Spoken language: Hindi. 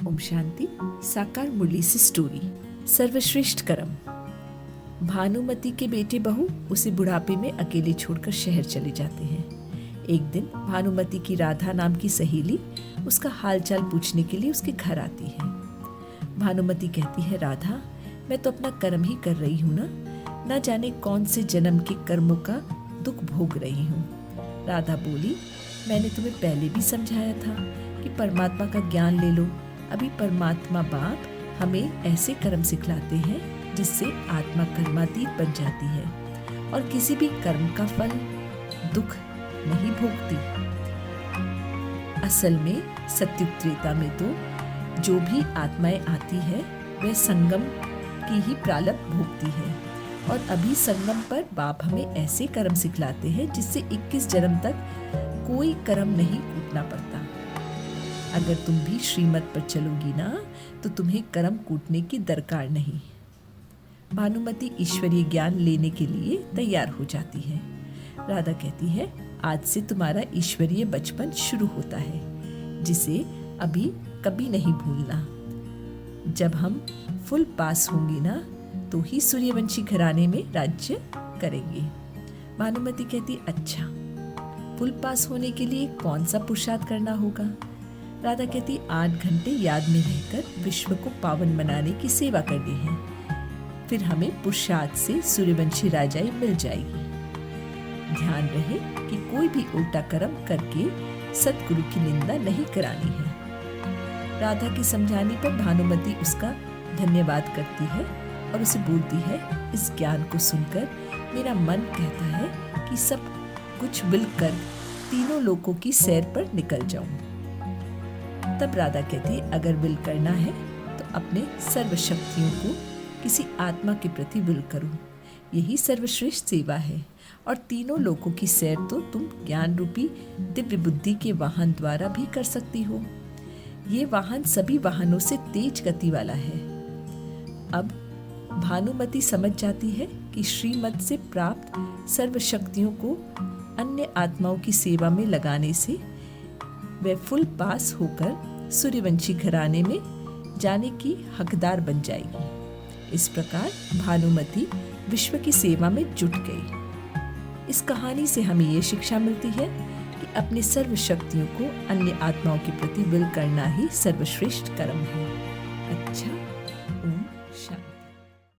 ओम शांति। साकार मुरली से स्टोरी। सर्वश्रेष्ठ कर्म। भानुमति के बेटे बहू उसे बुढ़ापे में अकेले छोड़कर शहर चले जाते हैं। एक दिन भानुमति की राधा नाम की सहेली उसका हालचाल पूछने के लिए उसके घर आती है। भानुमति कहती है, राधा, मैं तो अपना कर्म ही कर रही हूँ ना जाने कौन से जन्म के कर्मों का दुख भोग रही हूँ। राधा बोली, मैंने तुम्हें पहले भी समझाया था कि परमात्मा का ज्ञान ले लो। अभी परमात्मा बाप हमें ऐसे कर्म सिखलाते हैं जिससे आत्मा कर्मातीत बन जाती है और किसी भी कर्म का फल दुख नहीं भोगती। असल में सत्युग त्रेता में तो जो भी आत्माएं आती है वह संगम की ही प्रारब्ध भोगती है और अभी संगम पर बाप हमें ऐसे कर्म सिखलाते हैं जिससे 21 जन्म तक कोई कर्म नहीं कूटना पड़ता। अगर तुम भी श्रीमत पर चलोगी ना तो तुम्हें कर्म कूटने की दरकार नहीं। भानुमति ईश्वरीय ज्ञान लेने के लिए तैयार हो जाती है। राधा कहती है, आज से तुम्हारा ईश्वरीय बचपन शुरू होता है जिसे अभी कभी नहीं भूलना। जब हम फुल पास होंगे ना तो ही सूर्यवंशी घराने में राज्य करेंगे। भानुमति कहती, अच्छा, फुल पास होने के लिए कौन सा पुरुषार्थ करना होगा? राधा कहती, 8 घंटे याद में रहकर विश्व को पावन बनाने की सेवा करनी है, फिर हमें पुरुषार्थ से सूर्यवंशी राजाई मिल जाएगी। ध्यान रहे कि कोई भी उल्टा कर्म करके सतगुरु की निंदा नहीं करानी है। राधा के समझाने पर भानुमति उसका धन्यवाद करती है और उसे बोलती है, इस ज्ञान को सुनकर मेरा मन कहता है कि सब कुछ मिलकर तीनों लोकों की सैर पर निकल जाऊं। तब राधा कहती, अगर विल करना है तो अपने सर्वशक्तियों को किसी आत्मा के प्रति विल करो। यही सर्वश्रेष्ठ सेवा है और तीनों लोकों की सैर तो तुम ज्ञान रूपी दिव्य बुद्धि के वाहन द्वारा भी कर सकती हो। ये वाहन सभी वाहनों से तेज गति वाला है। अब भानुमति समझ जाती है कि श्रीमत से प्राप्त सर्वशक्तियों को अन्य आत्माओं की सेवा में लगाने से वह फुल पास होकर सूर्यवंशी घराने में जाने की हकदार बन जाएगी। इस प्रकार भानुमति विश्व की सेवा में जुट गई। इस कहानी से हमें ये शिक्षा मिलती है कि अपने सर्व शक्तियों को अन्य आत्माओं के प्रति विल करना ही सर्वश्रेष्ठ कर्म है। अच्छा।